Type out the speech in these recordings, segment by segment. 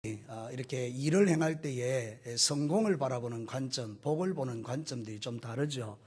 이렇게 일을 행할 때에 성공을 바라보는 관점, 복을 보는 관점들이 좀 다르죠.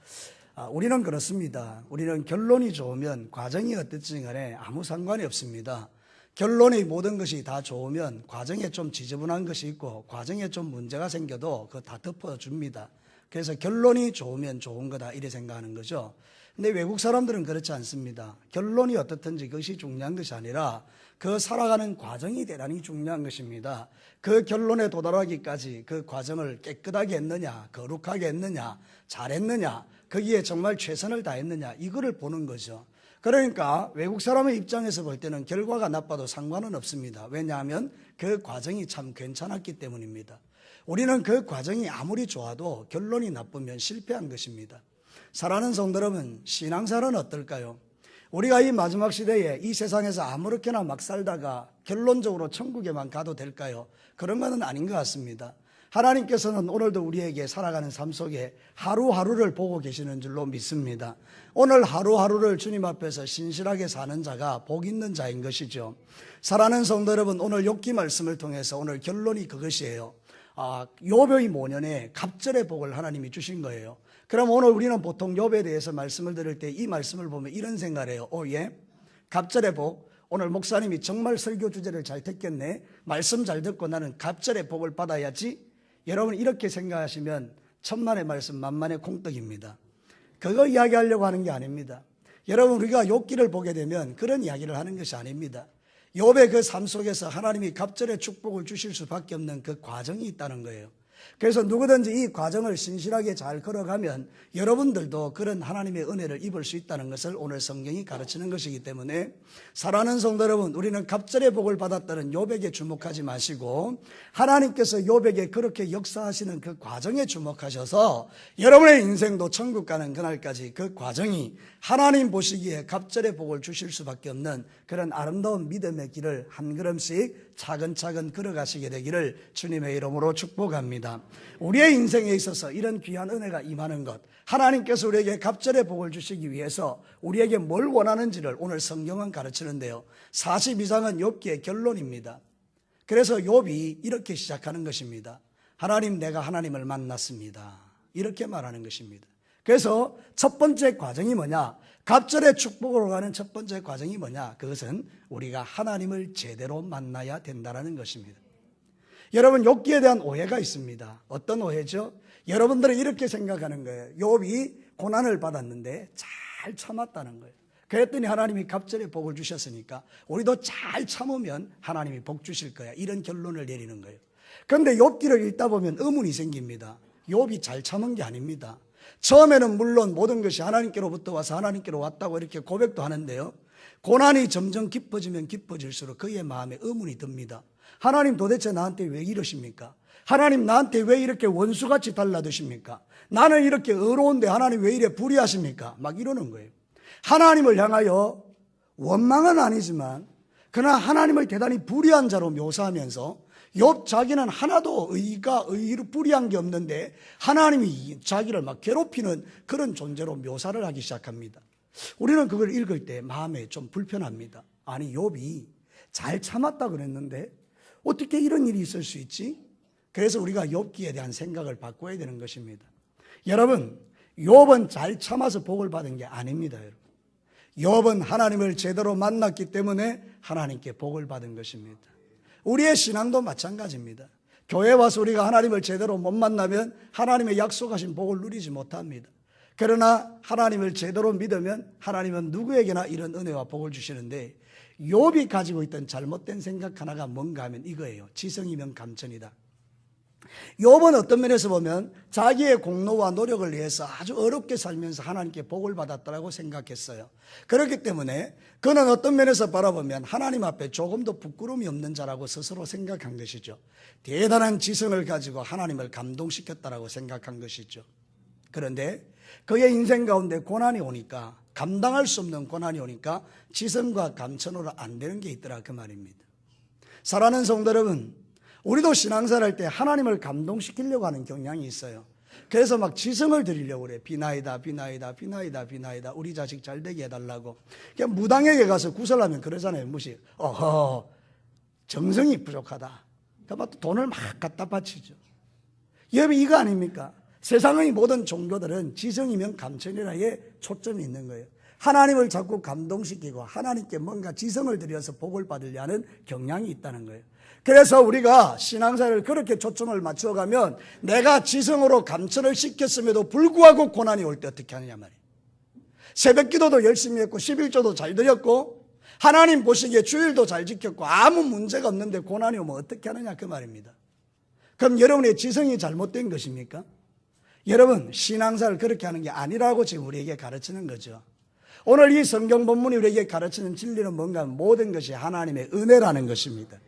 우리는 그렇습니다. 우리는 결론이 좋으면 과정이 어떻든 간에 아무 상관이 없습니다. 결론의 모든 것이 다 좋으면 과정에 좀 지저분한 것이 있고 과정에 좀 문제가 생겨도 그거 다 덮어줍니다. 그래서 결론이 좋으면 좋은 거다 이렇게 생각하는 거죠. 근데 외국 사람들은 그렇지 않습니다. 결론이 어떻든지 그것이 중요한 것이 아니라 그 살아가는 과정이 대단히 중요한 것입니다. 그 결론에 도달하기까지 그 과정을 깨끗하게 했느냐, 거룩하게 했느냐, 잘했느냐, 거기에 정말 최선을 다했느냐 이거를 보는 거죠. 그러니까 외국 사람의 입장에서 볼 때는 결과가 나빠도 상관은 없습니다. 왜냐하면 그 과정이 참 괜찮았기 때문입니다. 우리는 그 과정이 아무리 좋아도 결론이 나쁘면 실패한 것입니다. 사랑하는 성도 여러분, 신앙생활은 어떨까요? 우리가 이 마지막 시대에 이 세상에서 아무렇게나 막 살다가 결론적으로 천국에만 가도 될까요? 그런 것은 아닌 것 같습니다. 하나님께서는 오늘도 우리에게 살아가는 삶 속에 하루하루를 보고 계시는 줄로 믿습니다. 오늘 하루하루를 주님 앞에서 신실하게 사는 자가 복 있는 자인 것이죠. 사랑하는 성도 여러분, 오늘 욥기 말씀을 통해서 오늘 결론이 그것이에요. 욥의 모년에 갑절의 복을 하나님이 주신 거예요. 그럼 오늘 우리는 보통 욥에 대해서 말씀을 들을 때 이 말씀을 보면 이런 생각을 해요. 갑절의 복. 오늘 목사님이 정말 설교 주제를 잘 듣겠네. 말씀 잘 듣고 나는 갑절의 복을 받아야지. 여러분 이렇게 생각하시면 천만의 말씀 만만의 콩떡입니다. 그거 이야기하려고 하는 게 아닙니다. 여러분 우리가 욥기를 보게 되면 그런 이야기를 하는 것이 아닙니다. 욥의 그 삶 속에서 하나님이 갑절의 축복을 주실 수밖에 없는 그 과정이 있다는 거예요. 그래서 누구든지 이 과정을 신실하게 잘 걸어가면 여러분들도 그런 하나님의 은혜를 입을 수 있다는 것을 오늘 성경이 가르치는 것이기 때문에 사랑하는 성도 여러분, 우리는 갑절의 복을 받았다는 욥에게 주목하지 마시고 하나님께서 욥에게 그렇게 역사하시는 그 과정에 주목하셔서 여러분의 인생도 천국 가는 그날까지 그 과정이 하나님 보시기에 갑절의 복을 주실 수밖에 없는 그런 아름다운 믿음의 길을 한 걸음씩 차근차근 걸어가시게 되기를 주님의 이름으로 축복합니다. 우리의 인생에 있어서 이런 귀한 은혜가 임하는 것, 하나님께서 우리에게 갑절의 복을 주시기 위해서 우리에게 뭘 원하는지를 오늘 성경은 가르치는데요. 42장은 욥기의 결론입니다. 그래서 욥이 이렇게 시작하는 것입니다. 하나님, 내가 하나님을 만났습니다. 이렇게 말하는 것입니다. 그래서 첫 번째 과정이 뭐냐? 갑절의 축복으로 가는 첫 번째 과정이 뭐냐? 그것은 우리가 하나님을 제대로 만나야 된다는 것입니다. 여러분, 욥기에 대한 오해가 있습니다. 어떤 오해죠? 여러분들은 이렇게 생각하는 거예요. 욥이 고난을 받았는데 잘 참았다는 거예요. 그랬더니 하나님이 갑절의 복을 주셨으니까 우리도 잘 참으면 하나님이 복 주실 거야. 이런 결론을 내리는 거예요. 그런데 욥기를 읽다 보면 의문이 생깁니다. 욥이 잘 참은 게 아닙니다. 처음에는 물론 모든 것이 하나님께로부터 와서 하나님께로 왔다고 이렇게 고백도 하는데요. 고난이 점점 깊어지면 깊어질수록 그의 마음에 의문이 듭니다. 하나님 도대체 나한테 왜 이러십니까? 하나님 나한테 왜 이렇게 원수같이 달라드십니까? 나는 이렇게 의로운데 하나님 왜 이래 불의하십니까? 막 이러는 거예요. 하나님을 향하여 원망은 아니지만 그러나 하나님을 대단히 불의한 자로 묘사하면서 욥 자기는 하나도 의로 불의한 게 없는데 하나님이 자기를 막 괴롭히는 그런 존재로 묘사를 하기 시작합니다. 우리는 그걸 읽을 때 마음에 좀 불편합니다. 아니 욥이 잘 참았다 그랬는데 어떻게 이런 일이 있을 수 있지? 그래서 우리가 욥기에 대한 생각을 바꿔야 되는 것입니다. 여러분, 욥은 잘 참아서 복을 받은 게 아닙니다. 여러분, 욥은 하나님을 제대로 만났기 때문에 하나님께 복을 받은 것입니다. 우리의 신앙도 마찬가지입니다. 교회 와서 우리가 하나님을 제대로 못 만나면 하나님의 약속하신 복을 누리지 못합니다. 그러나 하나님을 제대로 믿으면 하나님은 누구에게나 이런 은혜와 복을 주시는데 욥이 가지고 있던 잘못된 생각 하나가 뭔가 하면 이거예요. 지성이면 감천이다. 욥은 어떤 면에서 보면 자기의 공로와 노력을 위해서 아주 어렵게 살면서 하나님께 복을 받았다고 생각했어요. 그렇기 때문에 그는 어떤 면에서 바라보면 하나님 앞에 조금도 부끄러움이 없는 자라고 스스로 생각한 것이죠. 대단한 지성을 가지고 하나님을 감동시켰다라고 생각한 것이죠. 그런데 그의 인생 가운데 고난이 오니까, 감당할 수 없는 고난이 오니까 지성과 감천으로 안 되는 게 있더라 그 말입니다. 사랑하는 성도 여러분, 우리도 신앙생활 할 때 하나님을 감동시키려고 하는 경향이 있어요. 그래서 막 지성을 드리려고 그래. 비나이다 비나이다 비나이다 비나이다 우리 자식 잘 되게 해달라고. 그냥 무당에게 가서 구설하면 그러잖아요. 무시. 정성이 부족하다. 그러면 또 돈을 막 갖다 바치죠. 여러분 이거 아닙니까? 세상의 모든 종교들은 지성이면 감천이라에 초점이 있는 거예요. 하나님을 자꾸 감동시키고 하나님께 뭔가 지성을 들여서 복을 받으려 하는 경향이 있다는 거예요. 그래서 우리가 신앙생활을 그렇게 초점을 맞춰가면 내가 지성으로 감천을 시켰음에도 불구하고 고난이 올 때 어떻게 하느냐 말이에요. 새벽 기도도 열심히 했고 11조도 잘 드렸고 하나님 보시기에 주일도 잘 지켰고 아무 문제가 없는데 고난이 오면 어떻게 하느냐 그 말입니다. 그럼 여러분의 지성이 잘못된 것입니까? 여러분 신앙생활을 그렇게 하는 게 아니라고 지금 우리에게 가르치는 거죠. 오늘 이 성경 본문이 우리에게 가르치는 진리는 뭔가 모든 것이 하나님의 은혜라는 것입니다.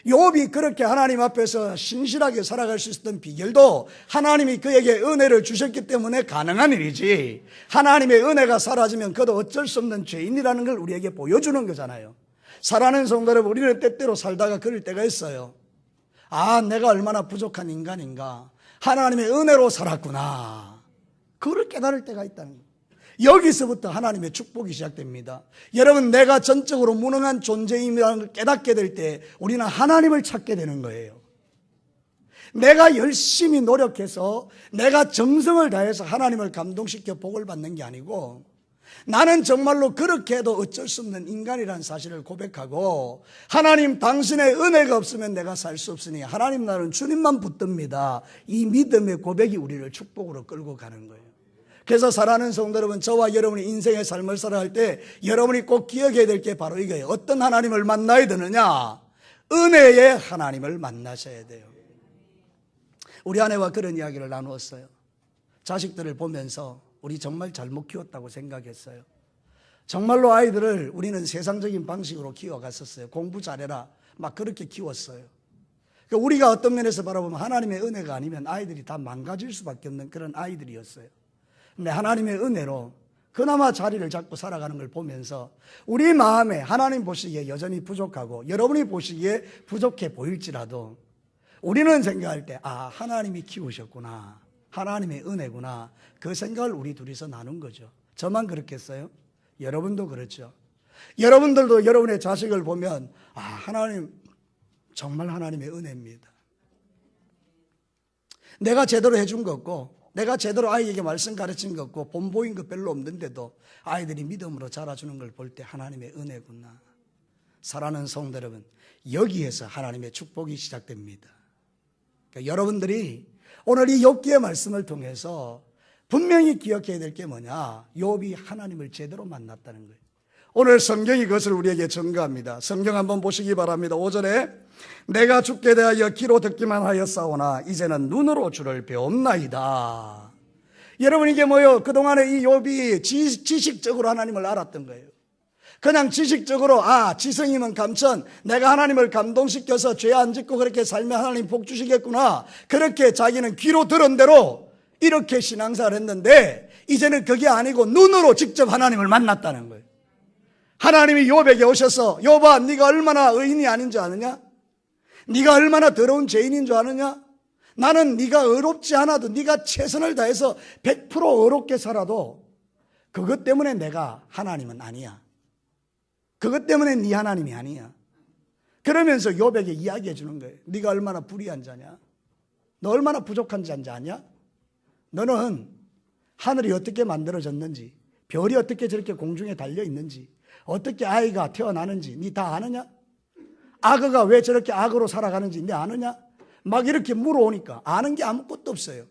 욥이 그렇게 하나님 앞에서 신실하게 살아갈 수 있었던 비결도 하나님이 그에게 은혜를 주셨기 때문에 가능한 일이지, 하나님의 은혜가 사라지면 그도 어쩔 수 없는 죄인이라는 걸 우리에게 보여주는 거잖아요. 사랑하는 성도 여러분, 우리는 때때로 살다가 그럴 때가 있어요. 아, 내가 얼마나 부족한 인간인가, 하나님의 은혜로 살았구나, 그걸 깨달을 때가 있다는 거예요. 여기서부터 하나님의 축복이 시작됩니다. 여러분, 내가 전적으로 무능한 존재임이라는 걸 깨닫게 될 때 우리는 하나님을 찾게 되는 거예요. 내가 열심히 노력해서 내가 정성을 다해서 하나님을 감동시켜 복을 받는 게 아니고, 나는 정말로 그렇게 해도 어쩔 수 없는 인간이라는 사실을 고백하고, 하나님 당신의 은혜가 없으면 내가 살 수 없으니 하나님 나는 주님만 붙듭니다, 이 믿음의 고백이 우리를 축복으로 끌고 가는 거예요. 그래서 사랑하는 성도 여러분, 저와 여러분이 인생의 삶을 살아갈 때 여러분이 꼭 기억해야 될 게 바로 이거예요. 어떤 하나님을 만나야 되느냐? 은혜의 하나님을 만나셔야 돼요. 우리 아내와 그런 이야기를 나누었어요. 자식들을 보면서 우리 정말 잘못 키웠다고 생각했어요. 정말로 아이들을 우리는 세상적인 방식으로 키워갔었어요. 공부 잘해라 막 그렇게 키웠어요. 우리가 어떤 면에서 바라보면 하나님의 은혜가 아니면 아이들이 다 망가질 수밖에 없는 그런 아이들이었어요. 근데 하나님의 은혜로 그나마 자리를 잡고 살아가는 걸 보면서 우리 마음에 하나님 보시기에 여전히 부족하고 여러분이 보시기에 부족해 보일지라도 우리는 생각할 때, 아, 하나님이 키우셨구나, 하나님의 은혜구나, 그 생각을 우리 둘이서 나눈 거죠. 저만 그렇겠어요? 여러분도 그렇죠. 여러분들도 여러분의 자식을 보면, 아, 하나님 정말 하나님의 은혜입니다. 내가 제대로 해준 거 없고, 내가 제대로 아이에게 말씀 가르친 것 없고, 본보인 것 별로 없는데도 아이들이 믿음으로 자라주는 걸 볼 때 하나님의 은혜구나. 사랑하는 성도 여러분, 여기에서 하나님의 축복이 시작됩니다. 그러니까 여러분들이 오늘 이 욥기의 말씀을 통해서 분명히 기억해야 될 게 뭐냐? 욥이 하나님을 제대로 만났다는 거예요. 오늘 성경이 그것을 우리에게 증거합니다. 성경 한번 보시기 바랍니다. 5절에 내가 주께 대하여 귀로 듣기만 하였사오나 이제는 눈으로 주를 배웠나이다. 여러분, 이게 뭐예요? 그동안에 이 욥이 지식적으로 하나님을 알았던 거예요. 그냥 지식적으로, 아, 지성이면 감천, 내가 하나님을 감동시켜서 죄 안 짓고 그렇게 살면 하나님 복 주시겠구나, 그렇게 자기는 귀로 들은 대로 이렇게 신앙생활을 했는데, 이제는 그게 아니고 눈으로 직접 하나님을 만났다는 거예요. 하나님이 욥에게 오셔서, 욥아, 네가 얼마나 의인이 아닌 줄 아느냐? 네가 얼마나 더러운 죄인인 줄 아느냐? 나는 네가 의롭지 않아도, 네가 최선을 다해서 100% 의롭게 살아도 그것 때문에 내가 하나님은 아니야. 그것 때문에 네 하나님이 아니야. 그러면서 욥에게 이야기해 주는 거예요. 네가 얼마나 불의한 자냐? 너 얼마나 부족한 자인지 아냐? 너는 하늘이 어떻게 만들어졌는지, 별이 어떻게 저렇게 공중에 달려 있는지, 어떻게 아이가 태어나는지 네 다 아느냐? 악어가 왜 저렇게 악어로 살아가는지 네 아느냐? 막 이렇게 물어오니까 아는 게 아무것도 없어요.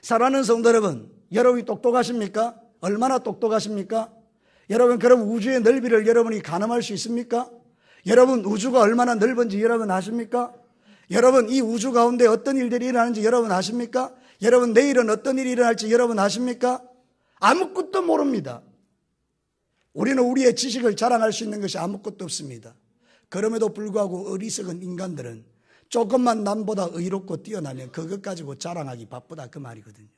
사랑하는 성도 여러분, 여러분이 똑똑하십니까? 얼마나 똑똑하십니까? 여러분, 그럼 우주의 넓이를 여러분이 가늠할 수 있습니까? 여러분, 우주가 얼마나 넓은지 여러분 아십니까? 여러분, 이 우주 가운데 어떤 일들이 일어나는지 여러분 아십니까? 여러분, 내일은 어떤 일이 일어날지 여러분 아십니까? 아무것도 모릅니다. 우리는 우리의 지식을 자랑할 수 있는 것이 아무것도 없습니다. 그럼에도 불구하고 어리석은 인간들은 조금만 남보다 의롭고 뛰어나면 그것 가지고 자랑하기 바쁘다, 그 말이거든요.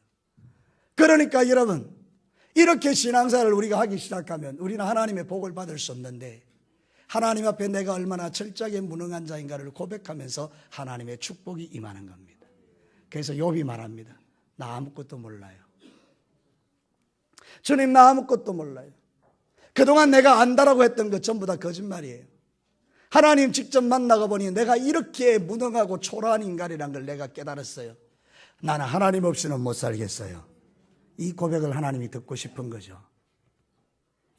그러니까 여러분, 이렇게 신앙생활을 우리가 하기 시작하면 우리는 하나님의 복을 받을 수 없는데, 하나님 앞에 내가 얼마나 철저하게 무능한 자인가를 고백하면서 하나님의 축복이 임하는 겁니다. 그래서 욥이 말합니다. 나 아무것도 몰라요. 주님, 나 아무것도 몰라요. 그동안 내가 안다라고 했던 것 전부 다 거짓말이에요. 하나님 직접 만나가 보니 내가 이렇게 무능하고 초라한 인간이라는 걸 내가 깨달았어요. 나는 하나님 없이는 못 살겠어요. 이 고백을 하나님이 듣고 싶은 거죠.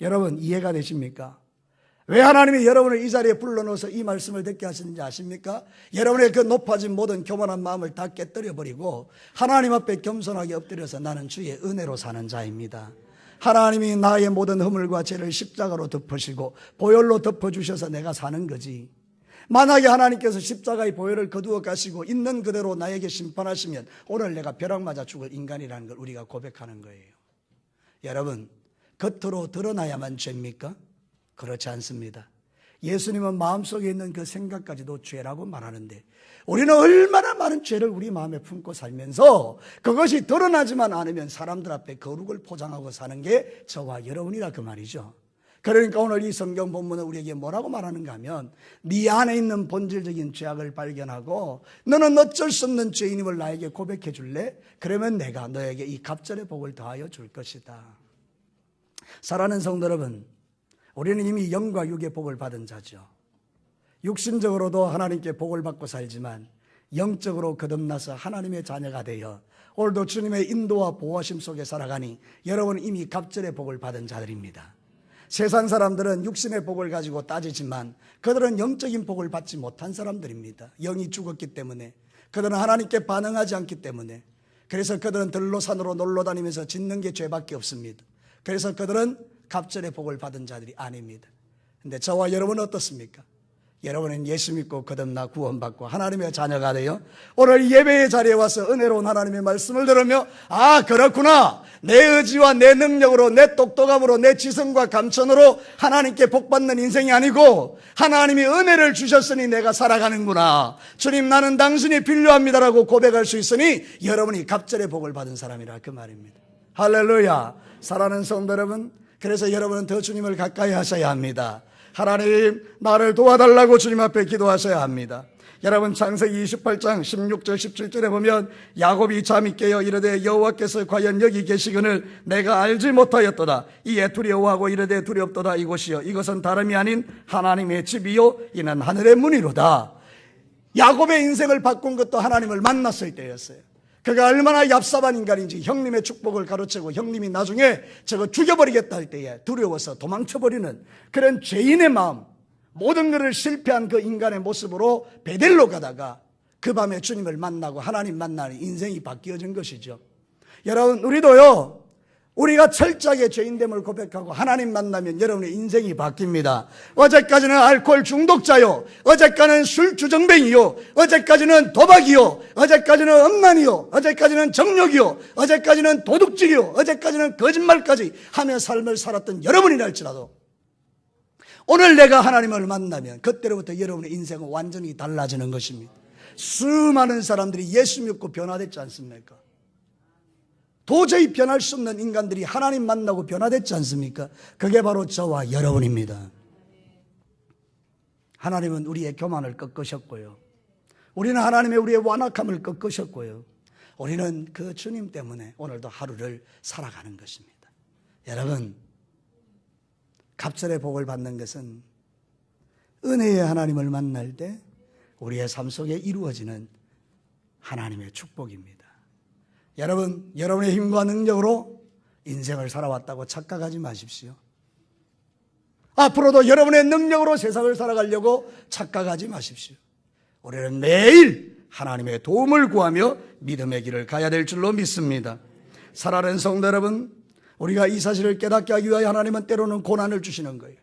여러분 이해가 되십니까? 왜 하나님이 여러분을 이 자리에 불러넣어서 이 말씀을 듣게 하시는지 아십니까? 여러분의 그 높아진 모든 교만한 마음을 다 깨뜨려버리고 하나님 앞에 겸손하게 엎드려서 나는 주의 은혜로 사는 자입니다. 하나님이 나의 모든 허물과 죄를 십자가로 덮으시고 보혈로 덮어주셔서 내가 사는 거지. 만약에 하나님께서 십자가의 보혈을 거두어 가시고 있는 그대로 나에게 심판하시면 오늘 내가 벼락 맞아 죽을 인간이라는 걸 우리가 고백하는 거예요. 여러분, 겉으로 드러나야만 죄입니까? 그렇지 않습니다. 예수님은 마음속에 있는 그 생각까지도 죄라고 말하는데 우리는 얼마나 많은 죄를 우리 마음에 품고 살면서 그것이 드러나지만 않으면 사람들 앞에 거룩을 포장하고 사는 게 저와 여러분이라 그 말이죠. 그러니까 오늘 이 성경 본문은 우리에게 뭐라고 말하는가 하면 네 안에 있는 본질적인 죄악을 발견하고 너는 어쩔 수 없는 죄인임을 나에게 고백해 줄래? 그러면 내가 너에게 이 갑절의 복을 더하여 줄 것이다. 사랑하는 성도 여러분, 우리는 이미 영과 육의 복을 받은 자죠. 육신적으로도 하나님께 복을 받고 살지만 영적으로 거듭나서 하나님의 자녀가 되어 오늘도 주님의 인도와 보호하심 속에 살아가니 여러분은 이미 갑절의 복을 받은 자들입니다. 세상 사람들은 육신의 복을 가지고 따지지만 그들은 영적인 복을 받지 못한 사람들입니다. 영이 죽었기 때문에, 그들은 하나님께 반응하지 않기 때문에, 그래서 그들은 들로산으로 놀러 다니면서 짓는 게 죄밖에 없습니다. 그래서 그들은 갑절의 복을 받은 자들이 아닙니다. 근데 저와 여러분은 어떻습니까? 여러분은 예수 믿고 거듭나 구원받고 하나님의 자녀가 되어 오늘 예배의 자리에 와서 은혜로운 하나님의 말씀을 들으며 아 그렇구나, 내 의지와 내 능력으로 내 똑똑함으로 내 지성과 감천으로 하나님께 복받는 인생이 아니고 하나님이 은혜를 주셨으니 내가 살아가는구나, 주님 나는 당신이 필요합니다라고 고백할 수 있으니 여러분이 갑절의 복을 받은 사람이라 그 말입니다. 할렐루야. 사랑하는 성도 여러분, 그래서 여러분은 더 주님을 가까이 하셔야 합니다. 하나님 나를 도와달라고 주님 앞에 기도하셔야 합니다. 여러분 창세기 28장 16절 17절에 보면 야곱이 잠이 깨어 이르되 여호와께서 과연 여기 계시거늘 내가 알지 못하였도다. 이에 두려워하고 이르되 두렵도다. 이곳이요 이것은 다름이 아닌 하나님의 집이요 이는 하늘의 문이로다. 야곱의 인생을 바꾼 것도 하나님을 만났을 때였어요. 그가 얼마나 얍삽한 인간인지 형님의 축복을 가로채고 형님이 나중에 저거 죽여버리겠다 할 때에 두려워서 도망쳐버리는 그런 죄인의 마음, 모든 것을 실패한 그 인간의 모습으로 베델로 가다가 그 밤에 주님을 만나고 하나님 만나는 인생이 바뀌어진 것이죠. 여러분 우리도요, 우리가 철저하게 죄인됨을 고백하고 하나님 만나면 여러분의 인생이 바뀝니다. 어제까지는 알코올 중독자요, 어제까지는 술 주정뱅이요, 어제까지는 도박이요, 어제까지는 음란이요, 어제까지는 정욕이요, 어제까지는 도둑질이요, 어제까지는 거짓말까지 하며 삶을 살았던 여러분이라 할지라도 오늘 내가 하나님을 만나면 그때로부터 여러분의 인생은 완전히 달라지는 것입니다. 수많은 사람들이 예수 믿고 변화됐지 않습니까? 도저히 변할 수 없는 인간들이 하나님 만나고 변화됐지 않습니까? 그게 바로 저와 여러분입니다. 하나님은 우리의 교만을 꺾으셨고요, 우리는 하나님의 우리의 완악함을 꺾으셨고요, 우리는 그 주님 때문에 오늘도 하루를 살아가는 것입니다. 여러분, 갑절의 복을 받는 것은 은혜의 하나님을 만날 때 우리의 삶 속에 이루어지는 하나님의 축복입니다. 여러분, 여러분의 힘과 능력으로 인생을 살아왔다고 착각하지 마십시오. 앞으로도 여러분의 능력으로 세상을 살아가려고 착각하지 마십시오. 우리는 매일 하나님의 도움을 구하며 믿음의 길을 가야 될 줄로 믿습니다. 사랑하는 성도 여러분, 우리가 이 사실을 깨닫게 하기 위하여 하나님은 때로는 고난을 주시는 거예요.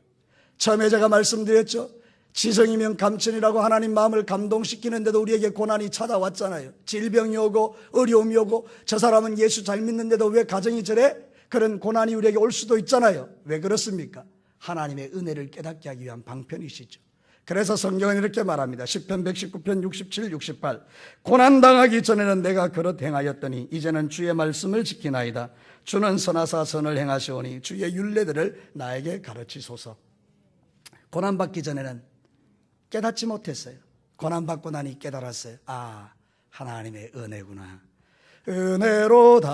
처음에 제가 말씀드렸죠. 지성이면 감천이라고 하나님 마음을 감동시키는데도 우리에게 고난이 찾아왔잖아요. 질병이 오고 어려움이 오고 저 사람은 예수 잘 믿는데도 왜 가정이 저래? 그런 고난이 우리에게 올 수도 있잖아요. 왜 그렇습니까? 하나님의 은혜를 깨닫게 하기 위한 방편이시죠. 그래서 성경은 이렇게 말합니다. 시편 119편 67, 68 고난당하기 전에는 내가 그릇 행하였더니 이제는 주의 말씀을 지키나이다. 주는 선하사 선을 행하시오니 주의 율례들을 나에게 가르치소서. 고난받기 전에는 깨닫지 못했어요. 고난받고 나니 깨달았어요. 아, 하나님의 은혜구나. 은혜로다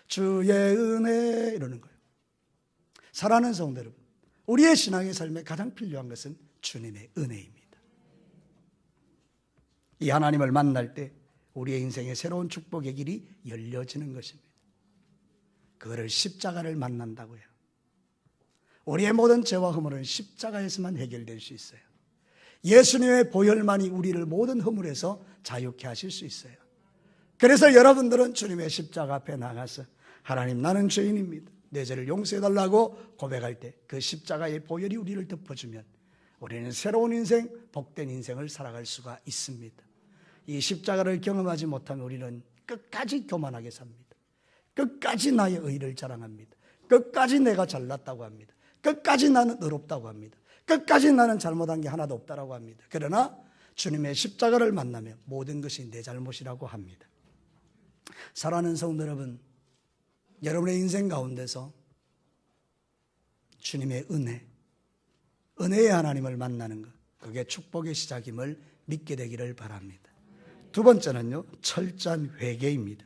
주의 은혜, 이러는 거예요. 사랑하는 성도 여러분, 우리의 신앙의 삶에 가장 필요한 것은 주님의 은혜입니다. 이 하나님을 만날 때 우리의 인생에 새로운 축복의 길이 열려지는 것입니다. 그거를 십자가를 만난다고요. 우리의 모든 죄와 허물은 십자가에서만 해결될 수 있어요. 예수님의 보혈만이 우리를 모든 허물에서 자유케 하실 수 있어요. 그래서 여러분들은 주님의 십자가 앞에 나가서 하나님, 나는 죄인입니다, 내 죄를 용서해달라고 고백할 때 그 십자가의 보혈이 우리를 덮어주면 우리는 새로운 인생, 복된 인생을 살아갈 수가 있습니다. 이 십자가를 경험하지 못하면 우리는 끝까지 교만하게 삽니다. 끝까지 나의 의를 자랑합니다. 끝까지 내가 잘났다고 합니다. 끝까지 나는 의롭다고 합니다. 끝까지 나는 잘못한 게 하나도 없다고 합니다. 그러나 주님의 십자가를 만나면 모든 것이 내 잘못이라고 합니다. 사랑하는 성도 여러분, 여러분의 인생 가운데서 주님의 은혜의 하나님을 만나는 것, 그게 축복의 시작임을 믿게 되기를 바랍니다. 두 번째는요, 철저한 회개입니다.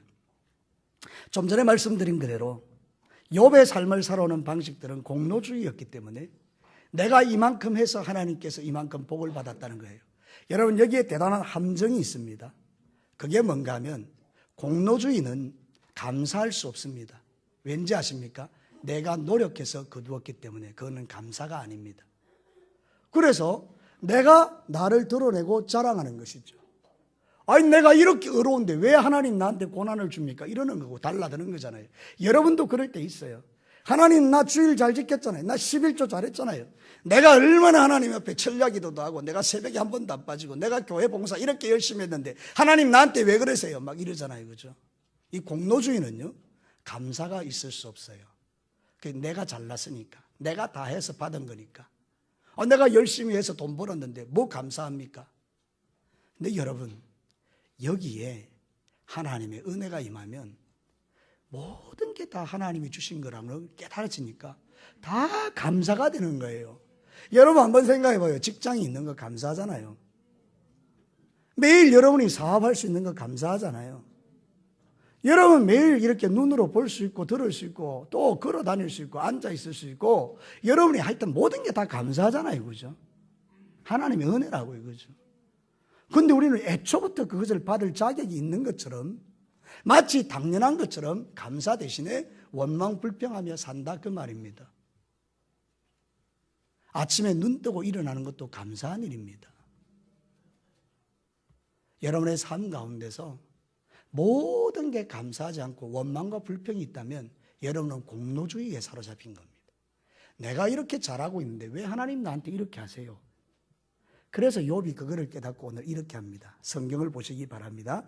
좀 전에 말씀드린 그대로 욥의 삶을 살아오는 방식들은 공로주의였기 때문에 내가 이만큼 해서 하나님께서 이만큼 복을 받았다는 거예요. 여러분, 여기에 대단한 함정이 있습니다. 그게 뭔가 하면 공로주의는 감사할 수 없습니다. 왠지 아십니까? 내가 노력해서 거두었기 때문에 그거는 감사가 아닙니다. 그래서 내가 나를 드러내고 자랑하는 것이죠. 아니, 내가 이렇게 어려운데 왜 하나님 나한테 고난을 줍니까? 이러는 거고 달라드는 거잖아요. 여러분도 그럴 때 있어요. 하나님, 나 주일 잘 지켰잖아요. 나 11조 잘했잖아요. 내가 얼마나 하나님 앞에 철야기도도 하고 내가 새벽에 한 번도 안 빠지고 내가 교회 봉사 이렇게 열심히 했는데 하나님 나한테 왜 그러세요? 막 이러잖아요. 그죠? 이 공로주의는요, 감사가 있을 수 없어요. 내가 잘났으니까, 내가 다 해서 받은 거니까, 내가 열심히 해서 돈 벌었는데 뭐 감사합니까? 근데 여러분, 여기에 하나님의 은혜가 임하면 모든 게 다 하나님이 주신 거라는 걸 깨달아지니까 다 감사가 되는 거예요. 여러분 한번 생각해 봐요. 직장이 있는 거 감사하잖아요. 매일 여러분이 사업할 수 있는 거 감사하잖아요. 여러분 매일 이렇게 눈으로 볼 수 있고 들을 수 있고 또 걸어 다닐 수 있고 앉아 있을 수 있고 여러분이 하여튼 모든 게 다 감사하잖아요. 그죠? 하나님의 은혜라고요. 그죠? 근데 우리는 애초부터 그것을 받을 자격이 있는 것처럼 마치 당연한 것처럼 감사 대신에 원망불평하며 산다, 그 말입니다. 아침에 눈 뜨고 일어나는 것도 감사한 일입니다. 여러분의 삶 가운데서 모든 게 감사하지 않고 원망과 불평이 있다면 여러분은 공로주의에 사로잡힌 겁니다. 내가 이렇게 잘하고 있는데 왜 하나님 나한테 이렇게 하세요? 그래서 욥이 그거를 깨닫고 오늘 이렇게 합니다. 성경을 보시기 바랍니다.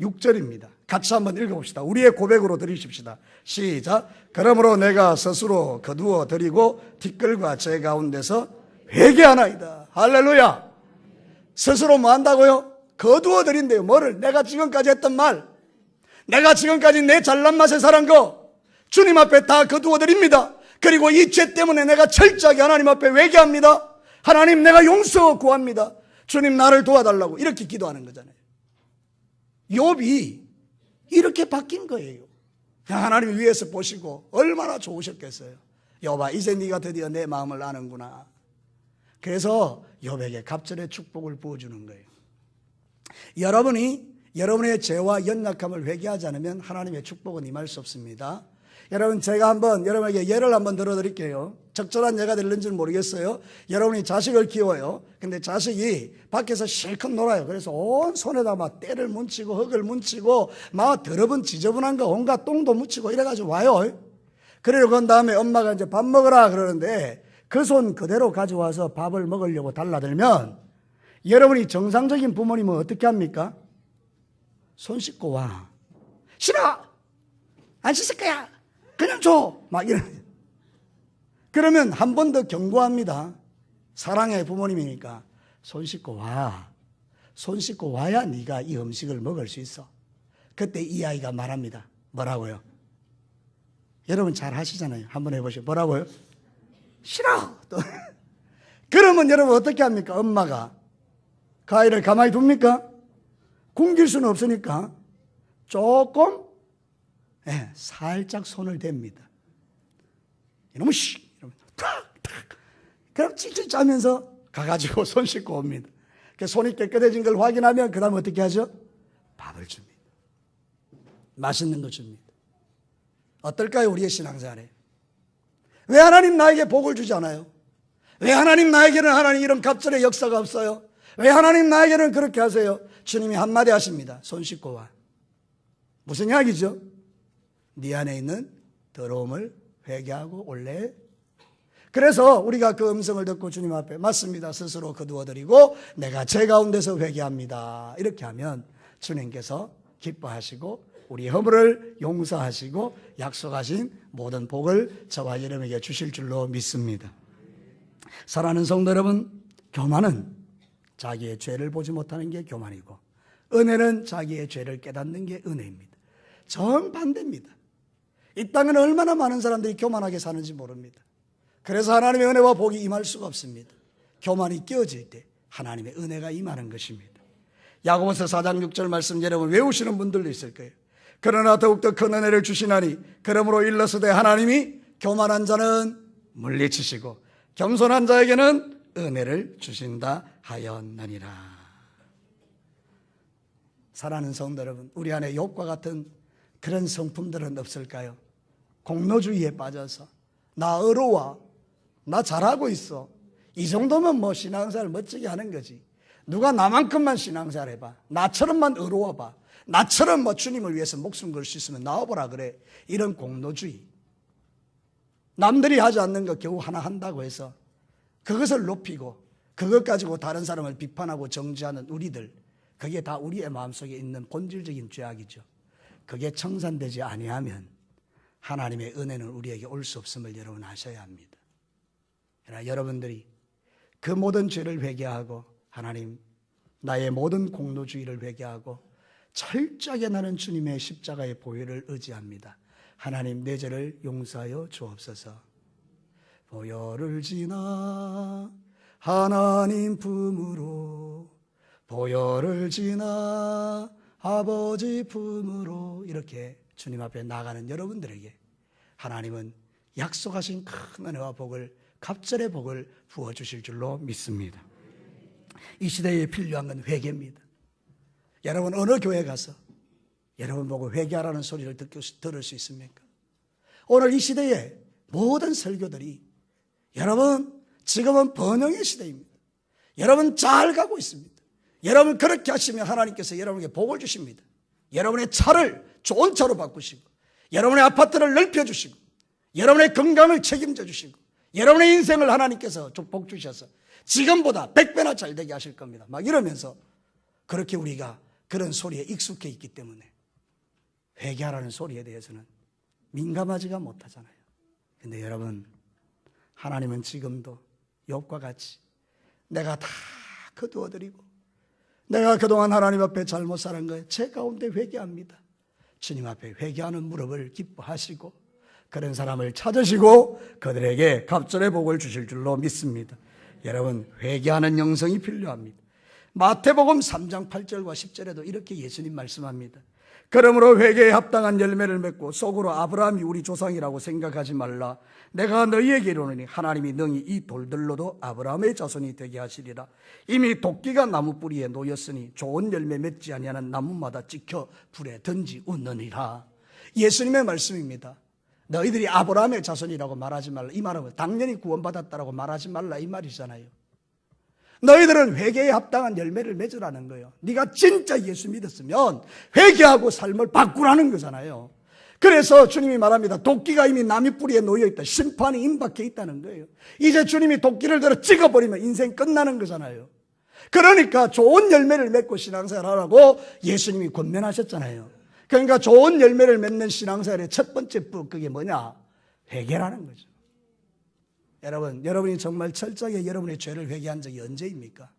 6절입니다. 같이 한번 읽어봅시다. 우리의 고백으로 드리십시다. 시작. 그러므로 내가 스스로 거두어 드리고 티끌과 제 가운데서 회개하나이다. 할렐루야. 스스로 뭐 한다고요? 거두어 드린대요. 뭐를? 내가 지금까지 했던 말, 내가 지금까지 내 잘난 맛에 살은 거 주님 앞에 다 거두어 드립니다. 그리고 이 죄 때문에 내가 철저하게 하나님 앞에 회개합니다. 하나님, 내가 용서 구합니다. 주님, 나를 도와달라고 이렇게 기도하는 거잖아요. 욥이 이렇게 바뀐 거예요. 하나님이 위에서 보시고 얼마나 좋으셨겠어요. 욥아, 이제 네가 드디어 내 마음을 아는구나. 그래서 욥에게 갑절의 축복을 부어주는 거예요. 여러분이 여러분의 죄와 연약함을 회개하지 않으면 하나님의 축복은 임할 수 없습니다. 여러분, 제가 한번 여러분에게 예를 한번 들어드릴게요. 적절한 예가 될는지는 모르겠어요. 여러분이 자식을 키워요. 근데 자식이 밖에서 실컷 놀아요. 그래서 온 손에다 막 때를 뭉치고 흙을 뭉치고 막 더러운 지저분한 거 온갖 똥도 묻히고 이래가지고 와요. 그리고 그 다음에 엄마가 이제 밥 먹으라 그러는데 그 손 그대로 가져와서 밥을 먹으려고 달라들면 여러분이 정상적인 부모님은 어떻게 합니까? 손 씻고 와. 싫어! 안 씻을 거야! 그냥 줘! 막 이러는. 그러면 한 번 더 경고합니다. 사랑의 부모님이니까 손 씻고 와. 손 씻고 와야 네가 이 음식을 먹을 수 있어. 그때 이 아이가 말합니다. 뭐라고요? 여러분 잘 하시잖아요. 한번 해보시죠. 뭐라고요? 싫어! 또. 그러면 여러분 어떻게 합니까? 엄마가 그 아이를 가만히 둡니까? 굶길 수는 없으니까 조금 살짝 손을 댑니다. 이놈의 씨! 탁! 그럼 찔찔 짜면서 가가지고 손 씻고 옵니다. 그 손이 깨끗해진 걸 확인하면 그 다음 어떻게 하죠? 밥을 줍니다. 맛있는 거 줍니다. 어떨까요? 우리의 신앙생활에. 왜 하나님 나에게 복을 주지 않아요? 왜 하나님 나에게는 하나님 이런 갑절의 역사가 없어요? 왜 하나님 나에게는 그렇게 하세요? 주님이 한마디 하십니다. 손 씻고 와. 무슨 이야기죠? 네 안에 있는 더러움을 회개하고 올래. 그래서 우리가 그 음성을 듣고 주님 앞에 맞습니다. 스스로 거두어드리고 내가 제 가운데서 회개합니다. 이렇게 하면 주님께서 기뻐하시고 우리 허물을 용서하시고 약속하신 모든 복을 저와 여러분에게 주실 줄로 믿습니다. 사랑하는 성도 여러분, 교만은 자기의 죄를 보지 못하는 게 교만이고 은혜는 자기의 죄를 깨닫는 게 은혜입니다. 정반대입니다. 이 땅에는 얼마나 많은 사람들이 교만하게 사는지 모릅니다. 그래서 하나님의 은혜와 복이 임할 수가 없습니다. 교만이 끼어질 때 하나님의 은혜가 임하는 것입니다. 야고보서 4장 6절 말씀 여러분 외우시는 분들도 있을 거예요. 그러나 더욱더 큰 은혜를 주시나니 그러므로 일러서되 하나님이 교만한 자는 물리치시고 겸손한 자에게는 은혜를 주신다 하였느니라. 사랑하는 성도 여러분, 우리 안에 욥과 같은 그런 성품들은 없을까요? 공로주의에 빠져서 나 어려워, 나 잘하고 있어, 이 정도면 뭐 신앙생활 멋지게 하는 거지. 누가 나만큼만 신앙생활 해봐, 나처럼만 어려워봐, 나처럼 뭐 주님을 위해서 목숨 걸 수 있으면 나와보라 그래. 이런 공로주의, 남들이 하지 않는 거 겨우 하나 한다고 해서 그것을 높이고 그것 가지고 다른 사람을 비판하고 정죄하는 우리들, 그게 다 우리의 마음속에 있는 본질적인 죄악이죠. 그게 청산되지 아니하면 하나님의 은혜는 우리에게 올 수 없음을 여러분 아셔야 합니다. 그러나 여러분들이 그 모든 죄를 회개하고 하나님 나의 모든 공로주의를 회개하고 철저하게 나는 주님의 십자가의 보혈을 의지합니다. 하나님 내 죄를 용서하여 주옵소서. 보혈을 지나 하나님 품으로, 보혈을 지나 아버지 품으로, 이렇게 주님 앞에 나가는 여러분들에게 하나님은 약속하신 큰 은혜와 복을, 갑절의 복을 부어주실 줄로 믿습니다. 이 시대에 필요한 건 회개입니다. 여러분 어느 교회 가서 여러분 보고 회개하라는 소리를 들을 수 있습니까? 오늘 이 시대에 모든 설교들이 여러분 지금은 번영의 시대입니다. 여러분 잘 가고 있습니다. 여러분 그렇게 하시면 하나님께서 여러분에게 복을 주십니다. 여러분의 차를 좋은 차로 바꾸시고 여러분의 아파트를 넓혀주시고 여러분의 건강을 책임져 주시고 여러분의 인생을 하나님께서 복 주셔서 지금보다 100배나 잘 되게 하실 겁니다. 막 이러면서 그렇게 우리가 그런 소리에 익숙해 있기 때문에 회개하라는 소리에 대해서는 민감하지가 못하잖아요. 그런데 여러분 하나님은 지금도 욥과 같이 내가 다 거두어드리고 내가 그동안 하나님 앞에 잘못 살은 거에 제 가운데 회개합니다. 주님 앞에 회개하는 무릎을 기뻐하시고 그런 사람을 찾으시고 그들에게 갑절의 복을 주실 줄로 믿습니다. 여러분 회개하는 영성이 필요합니다. 마태복음 3장 8절과 10절에도 이렇게 예수님 말씀합니다. 그러므로 회개에 합당한 열매를 맺고 속으로 아브라함이 우리 조상이라고 생각하지 말라. 내가 너희에게 이르노니 하나님이 능히 이 돌들로도 아브라함의 자손이 되게 하시리라. 이미 도끼가 나무 뿌리에 놓였으니 좋은 열매 맺지 아니하는 나무마다 찍혀 불에 던지우느니라. 예수님의 말씀입니다. 너희들이 아브라함의 자손이라고 말하지 말라. 이 말은 당연히 구원받았다라고 말하지 말라 이 말이잖아요. 너희들은 회개에 합당한 열매를 맺으라는 거예요. 네가 진짜 예수 믿었으면 회개하고 삶을 바꾸라는 거잖아요. 그래서 주님이 말합니다. 도끼가 이미 나무 뿌리에 놓여있다. 심판이 임박해 있다는 거예요. 이제 주님이 도끼를 들어 찍어버리면 인생 끝나는 거잖아요. 그러니까 좋은 열매를 맺고 신앙생활 하라고 예수님이 권면하셨잖아요. 그러니까 좋은 열매를 맺는 신앙생활의 첫 번째 법, 그게 뭐냐? 회개라는 거죠. 여러분이 정말 철저하게 여러분의 죄를 회개한 적이 언제입니까?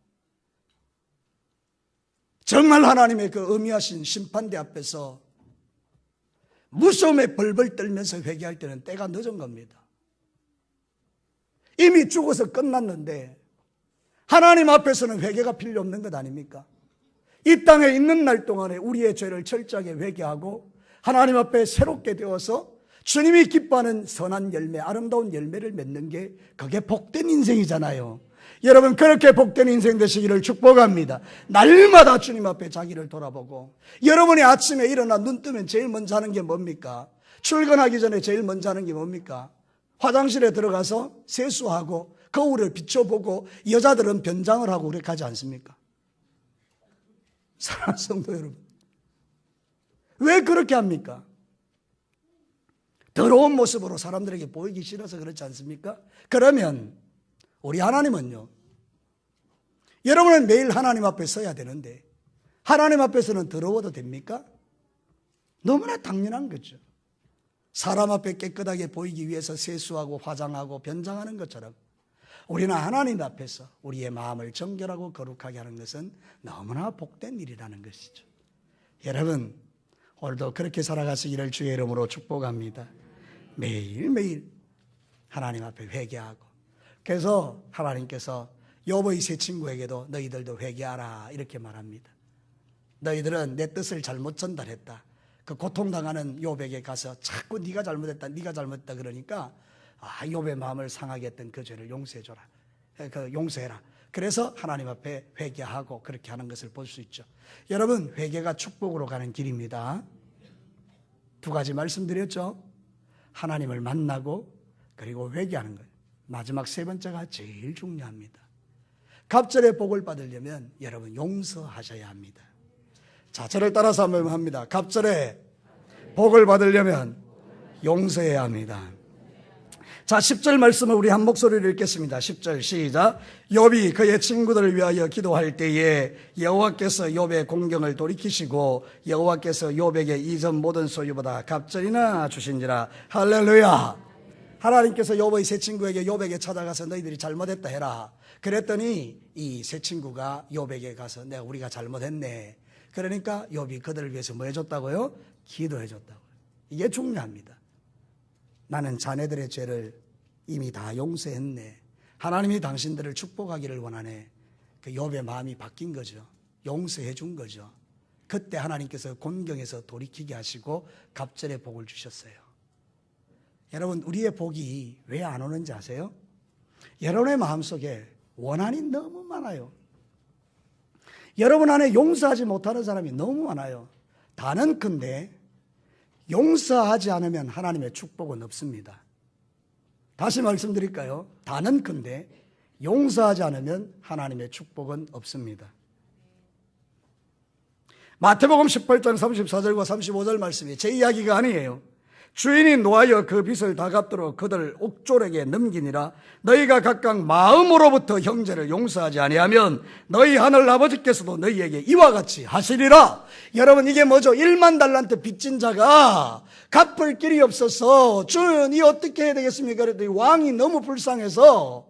정말 하나님의 그 엄미하신 심판대 앞에서 무서움에 벌벌 떨면서 회개할 때는 때가 늦은 겁니다. 이미 죽어서 끝났는데 하나님 앞에서는 회개가 필요 없는 것 아닙니까? 이 땅에 있는 날 동안에 우리의 죄를 철저하게 회개하고 하나님 앞에 새롭게 되어서 주님이 기뻐하는 선한 열매, 아름다운 열매를 맺는 게 그게 복된 인생이잖아요. 여러분 그렇게 복된 인생 되시기를 축복합니다. 날마다 주님 앞에 자기를 돌아보고, 여러분이 아침에 일어나 눈 뜨면 제일 먼저 하는 게 뭡니까? 출근하기 전에 제일 먼저 하는 게 뭡니까? 화장실에 들어가서 세수하고 거울을 비춰보고, 여자들은 변장을 하고 그렇게 하지 않습니까? 사랑하는 성도 여러분, 왜 그렇게 합니까? 더러운 모습으로 사람들에게 보이기 싫어서 그렇지 않습니까? 그러면 우리 하나님은요, 여러분은 매일 하나님 앞에 서야 되는데 하나님 앞에서는 더러워도 됩니까? 너무나 당연한 거죠. 사람 앞에 깨끗하게 보이기 위해서 세수하고 화장하고 변장하는 것처럼 우리는 하나님 앞에서 우리의 마음을 정결하고 거룩하게 하는 것은 너무나 복된 일이라는 것이죠. 여러분 오늘도 그렇게 살아가시기를 주의 이름으로 축복합니다. 매일매일 하나님 앞에 회개하고, 그래서 하나님께서 욥의 세 친구에게도 너희들도 회개하라 이렇게 말합니다. 너희들은 내 뜻을 잘못 전달했다. 그 고통당하는 욥에게 가서 자꾸 네가 잘못했다 네가 잘못했다 그러니까 욥의 마음을 상하게 했던 그 죄를 용서해줘라, 용서해라. 그래서 하나님 앞에 회개하고 그렇게 하는 것을 볼 수 있죠. 여러분 회개가 축복으로 가는 길입니다. 두 가지 말씀드렸죠. 하나님을 만나고 그리고 회개하는 것. 마지막 세 번째가 제일 중요합니다. 갑절의 복을 받으려면 여러분 용서하셔야 합니다. 자, 저를 따라서 한번 합니다. 갑절의 복을 받으려면 용서해야 합니다. 자, 10절 말씀을 우리 한 목소리로 읽겠습니다. 10절 시작. 욥이 그의 친구들을 위하여 기도할 때에 여호와께서 욥의 공경을 돌이키시고 여호와께서 욥에게 이전 모든 소유보다 갑절이나 주신지라. 할렐루야. 하나님께서 욥의 세 친구에게 욥에게 찾아가서 너희들이 잘못했다 해라. 그랬더니 이 세 친구가 욥에게 가서 우리가 잘못했네. 그러니까 욥이 그들을 위해서 뭐 해줬다고요? 기도해줬다고요. 이게 중요합니다. 나는 자네들의 죄를 이미 다 용서했네. 하나님이 당신들을 축복하기를 원하네. 그 욥의 마음이 바뀐 거죠. 용서해 준 거죠. 그때 하나님께서 곤경에서 돌이키게 하시고 갑절의 복을 주셨어요. 여러분 우리의 복이 왜 안 오는지 아세요? 여러분의 마음속에 원한이 너무 많아요. 여러분 안에 용서하지 못하는 사람이 너무 많아요. 단언컨대 용서하지 않으면 하나님의 축복은 없습니다. 다시 말씀드릴까요? 단언컨대 용서하지 않으면 하나님의 축복은 없습니다. 마태복음 18장 34절과 35절 말씀이 제 이야기가 아니에요. 주인이 노하여 그 빚을 다 갚도록 그들 옥졸에게 넘기니라. 너희가 각각 마음으로부터 형제를 용서하지 아니하면 너희 하늘 아버지께서도 너희에게 이와 같이 하시리라. 여러분 이게 뭐죠? 1만 달란트 빚진 자가 갚을 길이 없어서 주인이 어떻게 해야 되겠습니까? 그랬더니 왕이 너무 불쌍해서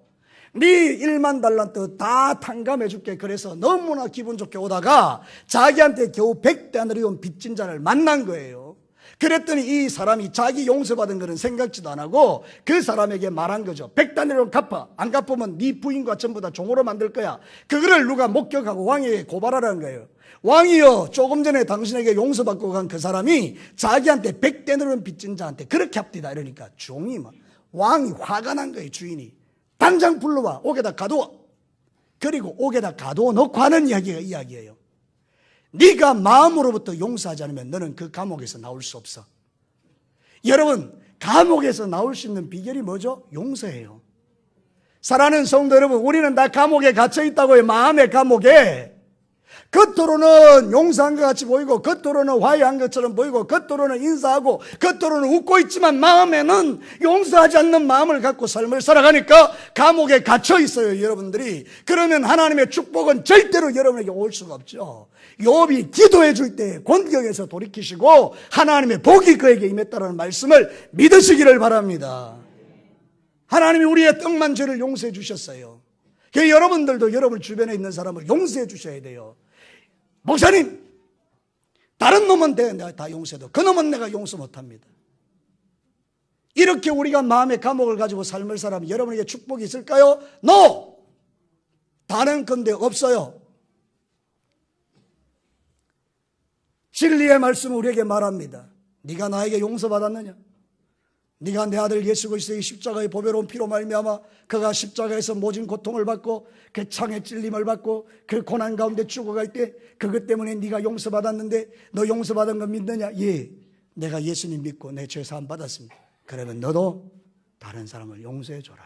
네 1만 달란트 다 탕감해 줄게. 그래서 너무나 기분 좋게 오다가 자기한테 겨우 100데나리온 온 빚진 자를 만난 거예요. 그랬더니 이 사람이 자기 용서받은 거는 생각지도 안 하고 그 사람에게 말한 거죠. 100데나리온 갚아. 안 갚으면 네 부인과 전부 다 종으로 만들 거야. 그거를 누가 목격하고 왕에게 고발하라는 거예요. 왕이여, 조금 전에 당신에게 용서받고 간 그 사람이 자기한테 100데나리온 빚진 자한테 그렇게 합디다. 이러니까 종이 왕이 화가 난 거예요. 주인이 당장 불러와 옥에다 가둬. 그리고 옥에다 가둬 놓고 하는 이야기가 이야기예요. 네가 마음으로부터 용서하지 않으면 너는 그 감옥에서 나올 수 없어. 여러분 감옥에서 나올 수 있는 비결이 뭐죠? 용서해요. 사랑하는 성도 여러분, 우리는 다 감옥에 갇혀 있다고요. 마음의 감옥에. 겉으로는 용서한 것 같이 보이고 겉으로는 화해한 것처럼 보이고 겉으로는 인사하고 겉으로는 웃고 있지만 마음에는 용서하지 않는 마음을 갖고 삶을 살아가니까 감옥에 갇혀 있어요. 여러분들이. 그러면 하나님의 축복은 절대로 여러분에게 올 수가 없죠. 욥이 기도해 줄 때 곤경에서 돌이키시고 하나님의 복이 그에게 임했다는 말씀을 믿으시기를 바랍니다. 하나님이 우리의 떡만 죄를 용서해 주셨어요. 여러분들도 여러분 주변에 있는 사람을 용서해 주셔야 돼요. 목사님, 다른 놈은 내가 다 용서해도 그 놈은 내가 용서 못합니다. 이렇게 우리가 마음의 감옥을 가지고 삶을 살아면 여러분에게 축복이 있을까요? No! 단언컨대 없어요. 진리의 말씀은 우리에게 말합니다. 네가 나에게 용서받았느냐? 네가 내 아들 예수 그리스도의 십자가의 보배로운 피로 말미암아 그가 십자가에서 모진 고통을 받고 그 창에 찔림을 받고 그 고난 가운데 죽어갈 때 그것 때문에 네가 용서받았는데 너 용서받은 거 믿느냐? 예, 내가 예수님 믿고 내 죄 사함 받았습니다. 그러면 너도 다른 사람을 용서해 줘라.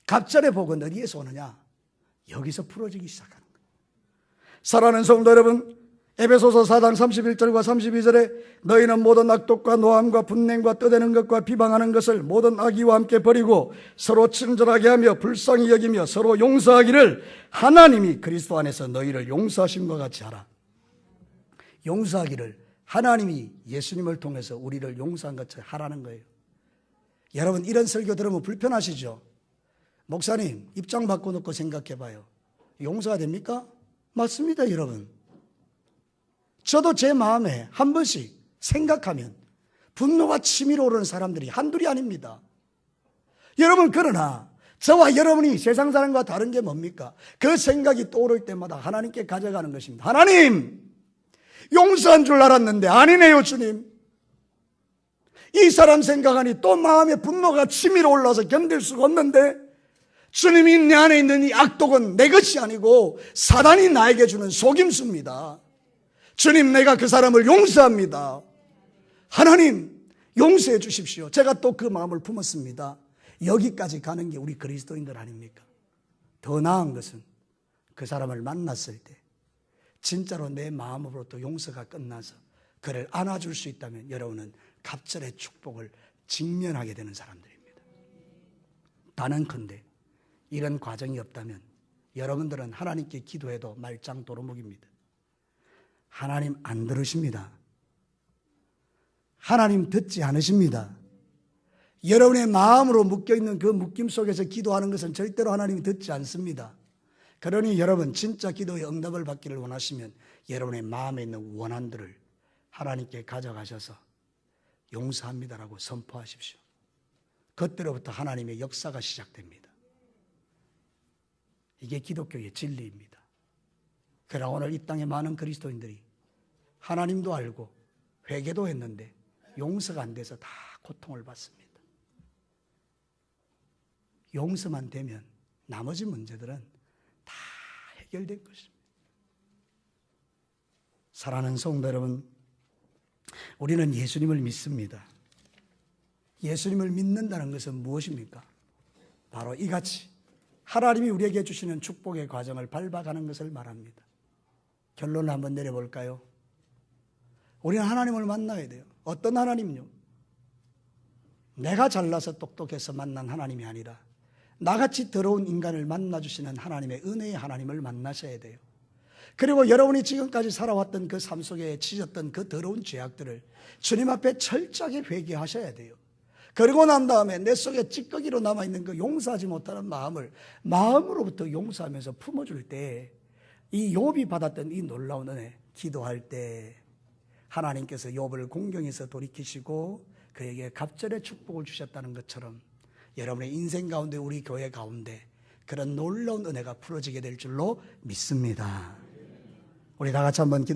갑절의 복은 어디에서 오느냐? 여기서 풀어지기 시작하는 거예요. 사랑하는 성도 여러분, 에베소서 4장 31절과 32절에 너희는 모든 악독과 노함과 분냉과 떠대는 것과 비방하는 것을 모든 악의와 함께 버리고 서로 친절하게 하며 불쌍히 여기며 서로 용서하기를 하나님이 그리스도 안에서 너희를 용서하심과 같이 하라. 용서하기를 하나님이 예수님을 통해서 우리를 용서한 것처럼 하라는 거예요. 여러분, 이런 설교 들으면 불편하시죠? 목사님, 입장 바꿔놓고 생각해봐요. 용서가 됩니까? 맞습니다, 여러분. 저도 제 마음에 한 번씩 생각하면 분노가 치밀어 오르는 사람들이 한둘이 아닙니다. 여러분, 그러나 저와 여러분이 세상 사람과 다른 게 뭡니까? 그 생각이 떠오를 때마다 하나님께 가져가는 것입니다. 하나님, 용서한 줄 알았는데 아니네요, 주님. 이 사람 생각하니 또 마음에 분노가 치밀어 올라서 견딜 수가 없는데 주님이 내 안에 있는 이 악독은 내 것이 아니고 사단이 나에게 주는 속임수입니다. 주님, 내가 그 사람을 용서합니다. 하나님, 용서해 주십시오. 제가 또 그 마음을 품었습니다. 여기까지 가는 게 우리 그리스도인들 아닙니까? 더 나은 것은 그 사람을 만났을 때 진짜로 내 마음으로부터 용서가 끝나서 그를 안아줄 수 있다면 여러분은 갑절의 축복을 직면하게 되는 사람들입니다. 단언컨대 이런 과정이 없다면 여러분들은 하나님께 기도해도 말짱 도루묵입니다. 하나님 안 들으십니다. 하나님 듣지 않으십니다. 여러분의 마음으로 묶여있는 그 묶임 속에서 기도하는 것은 절대로 하나님이 듣지 않습니다. 그러니 여러분, 진짜 기도의 응답을 받기를 원하시면 여러분의 마음에 있는 원한들을 하나님께 가져가셔서 용서합니다라고 선포하십시오. 그때로부터 하나님의 역사가 시작됩니다. 이게 기독교의 진리입니다. 그러나 오늘 이 땅에 많은 그리스도인들이 하나님도 알고 회개도 했는데 용서가 안 돼서 다 고통을 받습니다. 용서만 되면 나머지 문제들은 다 해결될 것입니다. 사랑하는 성도 여러분, 우리는 예수님을 믿습니다. 예수님을 믿는다는 것은 무엇입니까? 바로 이같이 하나님이 우리에게 주시는 축복의 과정을 밟아가는 것을 말합니다. 결론을 한번 내려볼까요? 우리는 하나님을 만나야 돼요. 어떤 하나님요? 내가 잘나서 똑똑해서 만난 하나님이 아니라 나같이 더러운 인간을 만나주시는 하나님의 은혜의 하나님을 만나셔야 돼요. 그리고 여러분이 지금까지 살아왔던 그 삶 속에 지졌던 그 더러운 죄악들을 주님 앞에 철저하게 회개하셔야 돼요. 그러고 난 다음에 내 속에 찌꺼기로 남아있는 그 용서하지 못하는 마음을 마음으로부터 용서하면서 품어줄 때 이 욥이 받았던 이 놀라운 은혜, 기도할 때 하나님께서 욥을 공경해서 돌이키시고 그에게 갑절의 축복을 주셨다는 것처럼 여러분의 인생 가운데, 우리 교회 가운데 그런 놀라운 은혜가 풀어지게 될 줄로 믿습니다. 우리 다 같이 한번 기도